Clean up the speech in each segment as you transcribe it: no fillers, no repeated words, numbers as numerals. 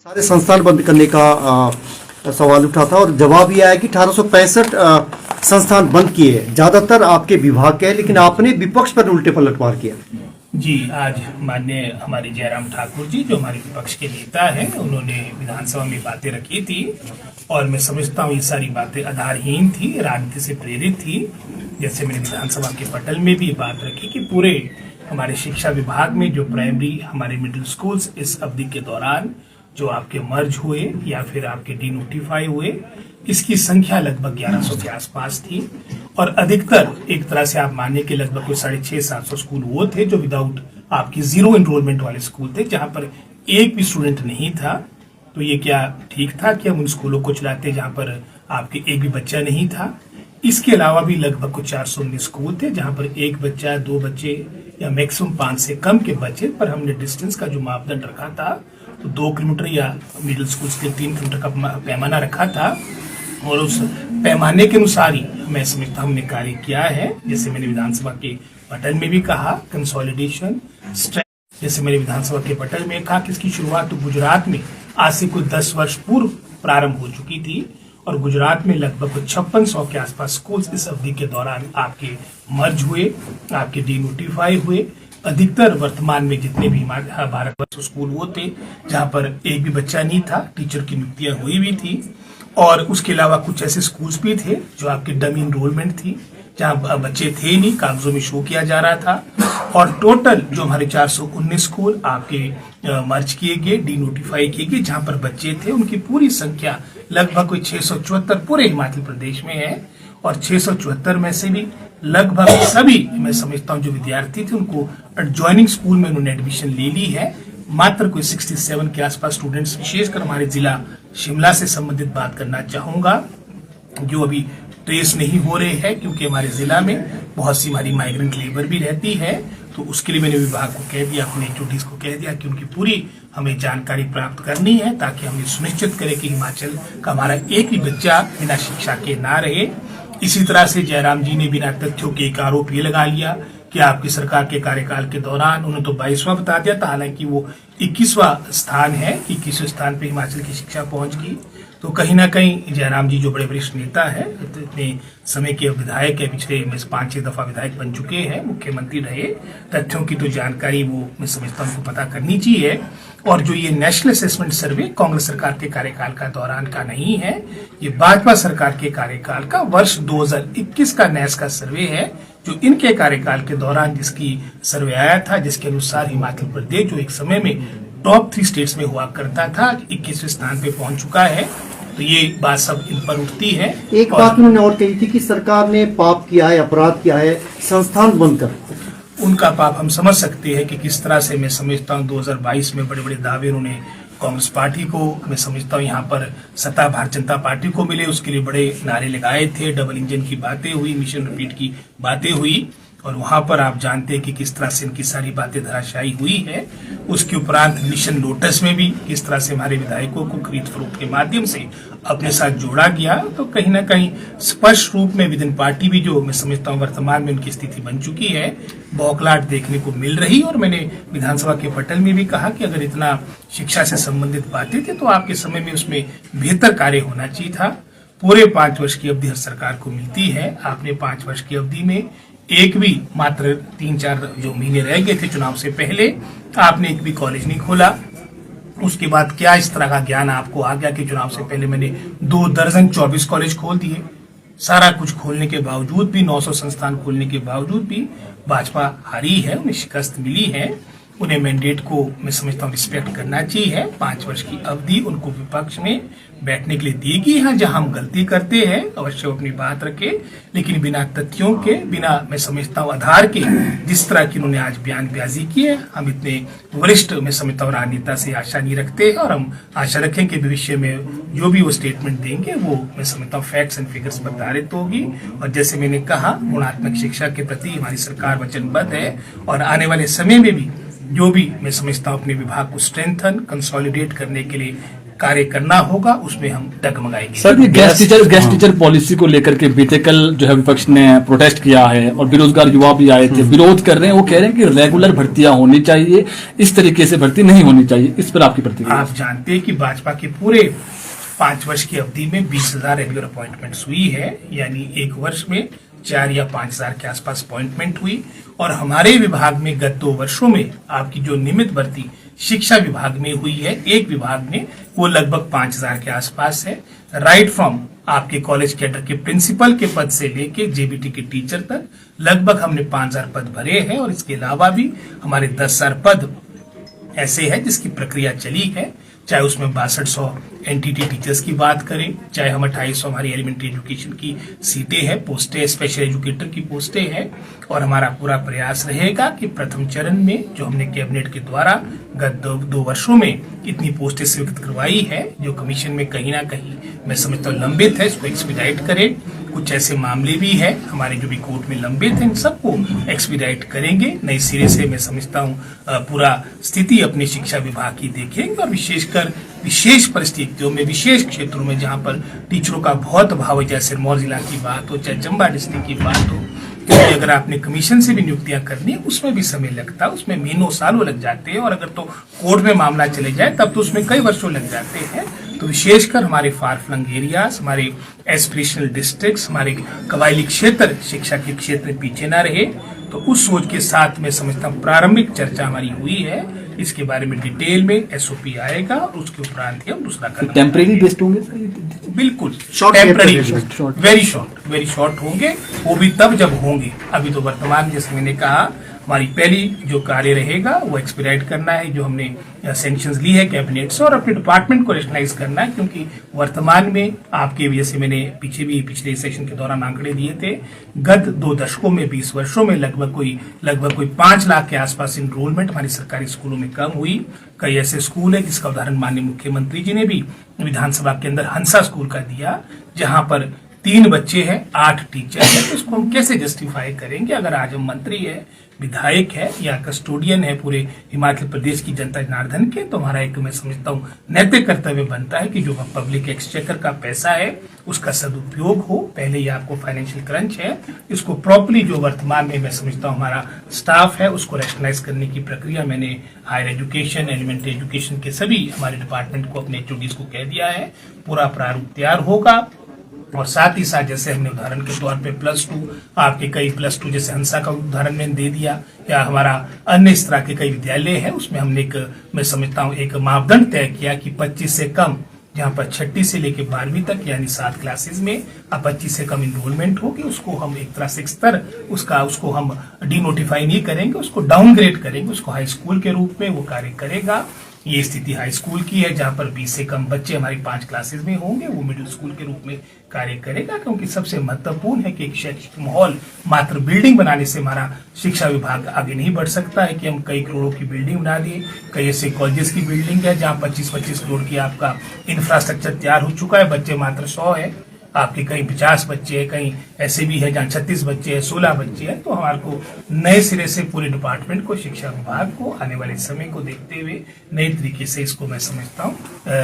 सारे संस्थान बंद करने का सवाल उठा था और जवाब ये आया कि 1865 संस्थान बंद किए, ज्यादातर आपके विभाग के हैं, लेकिन आपने विपक्ष पर उल्टे पलटवार किया। जी, आज माननीय हमारे जयराम ठाकुर जी जो हमारे विपक्ष के नेता हैं, उन्होंने विधानसभा में बातें रखी थी और मैं समझता हूँ ये सारी बातें आधारहीन थी, राजनीति से प्रेरित थी। जैसे मैंने विधानसभा के पटल में भी बात रखी कि पूरे हमारे शिक्षा विभाग में जो प्राइमरी हमारे मिडिल स्कूल्स इस अवधि के दौरान जो आपके मर्ज हुए या फिर आपके डिनोटिफाई हुए, इसकी संख्या लगभग 1100 के आसपास थी और अधिकतर एक तरह से आप मानिए कि लगभग कोई 650-700 स्कूल वो थे जो विदाउट आपकी जीरो एनरोलमेंट वाले स्कूल थे, जहां पर एक भी स्टूडेंट नहीं था। तो ये क्या ठीक था कि हम उन स्कूलों को चलाते जहां पर आपके एक भी बच्चा नहीं था? इसके अलावा भी लगभग कुछ 419 स्कूल थे जहां पर एक बच्चा, दो बच्चे या मैक्सिमम 5 से कम के बच्चे, पर हमने डिस्टेंस का जो मापदंड रखा था तो 2 किलोमीटर या मिडिल स्कूल के 3 किलोमीटर का पैमाना रखा था और उस पैमाने के अनुसार ही मैं समझता हमने कार्य किया है। जैसे मैंने विधानसभा के पटल में भी कहा, कंसोलिडेशन स्ट्रेंथ, जैसे मैंने विधानसभा के पटल में कहा कि इसकी शुरुआत तो गुजरात में आज से कुछ 10 वर्ष पूर्व प्रारंभ हो चुकी थी और गुजरात में लगभग 5600 के आसपास स्कूल्स इस अवधि के दौरान आपके मर्ज हुए, आपके डिनोटिफाई हुए। अधिकतर वर्तमान में जितने भी भारतवर्ष स्कूल वो थे जहां पर एक भी बच्चा नहीं था, टीचर की नियुक्तियां हुई भी थी और उसके अलावा कुछ ऐसे स्कूल्स भी थे जो आपके डमी इनरोलमेंट थी, जहां बच्चे थे नहीं, कागजों में शो किया जा रहा था और टोटल जो हमारे 419 स्कूल आपके मर्ज किए गए, डिनोटिफाई किए गए, जहां पर बच्चे थे उनकी पूरी संख्या लगभग कोई 674 पूरे हिमाचल प्रदेश में है और 674 में से भी लगभग सभी मैं समझता हूँ जो विद्यार्थी थे उनको एडजॉइनिंग स्कूल में उन्होंने एडमिशन ले ली है। मात्र कोई 67 के आसपास स्टूडेंट्स, विशेषकर हमारे जिला शिमला से संबंधित बात करना चाहूंगा, जो अभी ट्रेस नहीं हो रहे हैं क्योंकि हमारे जिला में बहुत सी हमारी माइग्रेंट लेबर भी रहती है। तो उसके लिए मैंने विभाग को कह दिया, अपने एचओडीज को कह दिया कि उनकी पूरी हमें जानकारी प्राप्त करनी है ताकि हम ये सुनिश्चित करें कि हिमाचल का हमारा एक भी बच्चा बिना शिक्षा के ना रहे। इसी तरह से जयराम जी ने बिना तथ्यों के एक आरोप ये लगा लिया कि आपकी सरकार के कार्यकाल के दौरान उन्होंने तो 22वां बता दिया था, हालांकि वो 21वां स्थान है, 21वें स्थान पे हिमाचल की शिक्षा पहुंच गई। तो कहीं ना कहीं जयराम जी जो बड़े वरिष्ठ नेता है, इतने समय के विधायक है, पिछले 5-6 दफा विधायक बन चुके हैं, मुख्यमंत्री रहे, तथ्यों की तो जानकारी वो मैं समझता हूँ पता करनी चाहिए। और जो ये नेशनल असेसमेंट सर्वे कांग्रेस सरकार के कार्यकाल का दौरान का नहीं है, ये भाजपा सरकार के कार्यकाल का वर्ष 2021 का नेस का सर्वे है, जो इनके कार्यकाल के दौरान जिसकी सर्वे आया था, जिसके अनुसार हिमाचल प्रदेश जो एक समय में टॉप 3 स्टेट्स में हुआ करता था 21वें स्थान पे पहुंच चुका है। तो ये बात सब इन पर उठती है। एक बात उन्होंने और कही थी कि सरकार ने पाप किया है, अपराध किया है संस्थान बंद कर। उनका पाप हम समझ सकते हैं कि किस तरह से मैं समझता हूँ 2022 में बड़े बड़े दावे उन्होंने कांग्रेस पार्टी को, मैं समझता हूँ यहाँ पर सत्ता भारतीय जनता पार्टी को मिले, उसके लिए बड़े नारे लगाए थे, डबल इंजन की बातें हुई, मिशन रिपीट की बातें हुई और वहां पर आप जानते हैं कि किस तरह से इनकी सारी बातें धराशायी हुई है। उसके उपरांत मिशन लोटस में भी किस तरह से हमारे विधायकों को खरीद फरोख्त के माध्यम से अपने साथ जोड़ा गया। तो कहीं ना कहीं स्पष्ट रूप में विद इन पार्टी भी जो मैं समझता हूँ वर्तमान में उनकी स्थिति बन चुकी है, बौखलाहट देखने को मिल रही। और मैंने विधानसभा के पटल में भी कहा कि अगर इतना शिक्षा से संबंधित बातें थी तो आपके समय में उसमें बेहतर कार्य होना चाहिए था। पूरे 5 वर्ष की अवधि हर सरकार को मिलती है, आपने 5 वर्ष की अवधि में एक भी मात्र 3-4 जो महीने रह गए थे चुनाव से पहले, आपने एक भी कॉलेज नहीं खोला। उसके बाद क्या इस तरह का ज्ञान आपको आ गया कि चुनाव से पहले मैंने 2 दर्जन 24 कॉलेज खोल दिए। सारा कुछ खोलने के बावजूद भी, 900 संस्थान खोलने के बावजूद भी भाजपा हारी है, उन्हें शिकस्त मिली है। उन्हें मैंडेट को मैं समझता हूँ रिस्पेक्ट करना चाहिए। 5 वर्ष की अवधि उनको विपक्ष में बैठने के लिए दी गई है, जहां हम गलती करते हैं अवश्य अपनी बात रखे, लेकिन बिना तथ्यों के, बिना मैं समझता हूँ आधार के जिस तरह की उन्होंने आज बयानबाजी की है, हम इतने वरिष्ठ मैं समझता हूँ राजनेता से आशा नहीं रखते और हम आशा रखें कि भविष्य में जो भी वो स्टेटमेंट देंगे वो मैं समझता हूँ फैक्ट्स एंड फिगर्स पर आधारित होगी। और जैसे मैंने कहा, गुणात्मक शिक्षा के प्रति हमारी सरकार वचनबद्ध है और आने वाले समय में भी जो भी मैं समझता हूँ अपने विभाग को स्ट्रेंथन, कंसोलिडेट करने के लिए कार्य करना होगा, उसमें हम डगमगाएंगे। सर, ये गेस्ट टीचर पॉलिसी को लेकर के बीते कल जो है विपक्ष ने प्रोटेस्ट किया है और बेरोजगार युवा भी आए थे, विरोध कर रहे हैं। वो कह रहे हैं कि रेगुलर भर्तियां होनी चाहिए, इस तरीके से भर्ती नहीं होनी चाहिए। इस पर आपकी प्रतिक्रिया? आप जानते हैं कि भाजपा के पूरे 5 वर्ष की अवधि में 20,000 रेगुलर अपॉइंटमेंट्स हुई है, यानी एक वर्ष में 4 या 5,000 के आसपास अपॉइंटमेंट हुई। और हमारे विभाग में गत 2 वर्षों में आपकी जो नियमित भर्ती शिक्षा विभाग में हुई है, एक विभाग में, वो लगभग 5,000 के आसपास है। राइट फ्रॉम आपके कॉलेज कैडर के प्रिंसिपल के पद से लेके जेबीटी के टीचर तक लगभग हमने 5,000 पद भरे हैं। और इसके अलावा भी हमारे 10,000 पद ऐसे हैं जिसकी प्रक्रिया चली है, चाहे उसमें 6200 एनटीटी टीचर्स की बात करें, चाहे हम 2800 हमारी एलिमेंट्री एजुकेशन की सीटें हैं, पोस्टें, स्पेशल एजुकेटर की पोस्टें हैं। और हमारा पूरा प्रयास रहेगा कि प्रथम चरण में जो हमने कैबिनेट के द्वारा गत 2 वर्षों में इतनी पोस्टें स्वीकृत करवाई है, जो कमीशन में कहीं ना कहीं मैं समझता हूँ लंबित है, इसको एक्सपीडाइट करें। कुछ ऐसे मामले भी है हमारे जो भी कोर्ट में लंबित हैं, इन सबको एक्सपीडाइट करेंगे। नए सिरे से मैं समझता हूँ पूरा स्थिति अपनी शिक्षा विभाग की देखेंगे और विशेषकर विशेष परिस्थितियों में, विशेष क्षेत्रों में जहाँ पर टीचरों का बहुत अभाव है, चाहे सिरमौर जिला की बात हो, चाहे चंबा डिस्ट्रिक्ट की बात हो, क्योंकि अगर आपने कमीशन से भी नियुक्तियां करनी है उसमें भी समय लगता है, उसमें महीनों सालों लग जाते हैं। और अगर तो कोर्ट में मामला चले जाए तब तो उसमें कई वर्षों लग जाते हैं। तो विशेषकर हमारे फार फ्लंग एरियाज, हमारे एस्पिरेशनल डिस्ट्रिक्ट्स, हमारे कबायली क्षेत्र शिक्षा के क्षेत्र में पीछे ना रहे, तो उस सोच के साथ मैं समझता हूँ प्रारंभिक चर्चा हमारी हुई है। इसके बारे में डिटेल में एसओपी आएगा और उसके उपरांत ही हम दूसरा करेंगे। टेम्परेरी बेस्ड होंगे? बिल्कुल टेम्परेरी, वेरी शॉर्ट होंगे, वो भी तब जब होंगे। अभी तो वर्तमान जैसे मैंने कहा हमारी पहली जो कार्य रहेगा वो एक्सपीडाइट करना है, जो हमने सैंक्शंस ली है कैबिनेट से, और अपने डिपार्टमेंट को रेशनलाइज करना है। क्योंकि वर्तमान में आपके जैसे मैंने पिछले सेशन के दौरान आंकड़े दिए थे, गत 2 दशकों में 20 वर्षों में लगभग कोई 5 लाख के आसपास इनरोलमेंट हमारी सरकारी स्कूलों में कम हुई। कई ऐसे स्कूल है जिसका उदाहरण माननीय मुख्यमंत्री जी ने भी विधानसभा के अंदर हंसा स्कूल का दिया, जहां पर 3 बच्चे हैं, 8 टीचर हैं। तो इसको हम कैसे जस्टिफाई करेंगे? अगर आज हम मंत्री है, विधायक है या कस्टोडियन है पूरे हिमाचल प्रदेश की जनता जनार्दन के, तो हमारा एक मैं समझता हूँ नैतिक कर्तव्य बनता है कि जो पब्लिक एक्सचेकर का पैसा है उसका सदुपयोग हो। पहले ही आपको फाइनेंशियल क्रंच है, इसको प्रॉपर्ली जो वर्तमान में मैं समझता हूँ हमारा स्टाफ है उसको रैशनलाइज करने की प्रक्रिया मैंने हायर एजुकेशन, एलिमेंट्री एजुकेशन के सभी हमारे डिपार्टमेंट को, अपने एचओडीज को कह दिया है। पूरा प्रारूप तैयार होगा। और साथ ही साथ जैसे हमने उदाहरण के तौर पे +2 आपके कई +2 जैसे हंसा का उदाहरण मैंने दे दिया, या हमारा अन्य इस तरह के कई विद्यालय है, उसमें हमने मैं समझता हूँ एक मापदंड तय किया कि 25 से कम, जहाँ पर 6ठी से लेकर 12वीं तक यानी 7 क्लासेस में अब 25 से कम इनरोलमेंट होगी, उसको हम एक तरह से स्तर उसको हम डिनोटिफाई नहीं करेंगे, उसको डाउनग्रेड करेंगे, उसको हाई स्कूल के रूप में वो कार्य करेगा। ये स्थिति हाई स्कूल की है, जहां पर 20 से कम बच्चे हमारी 5 क्लासेस में होंगे, वो मिडिल स्कूल के रूप में कार्य करेगा। क्योंकि सबसे महत्वपूर्ण है कि एक शैक्षिक माहौल मात्र बिल्डिंग बनाने से हमारा शिक्षा विभाग आगे नहीं बढ़ सकता है कि हम कई करोड़ों की बिल्डिंग बना दिए। कई ऐसे कॉलेजेस की बिल्डिंग है जहां 25-25 करोड़ की आपका इंफ्रास्ट्रक्चर तैयार हो चुका है, बच्चे मात्र 100 है, आपके कहीं 50 बच्चे हैं, कहीं ऐसे भी है जहाँ 36 बच्चे हैं, 16 बच्चे हैं। तो हमारे को नए सिरे से पूरे डिपार्टमेंट को, शिक्षा विभाग को आने वाले समय को देखते हुए नए तरीके से इसको मैं समझता हूँ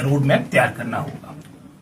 रोड मैप तैयार करना होगा।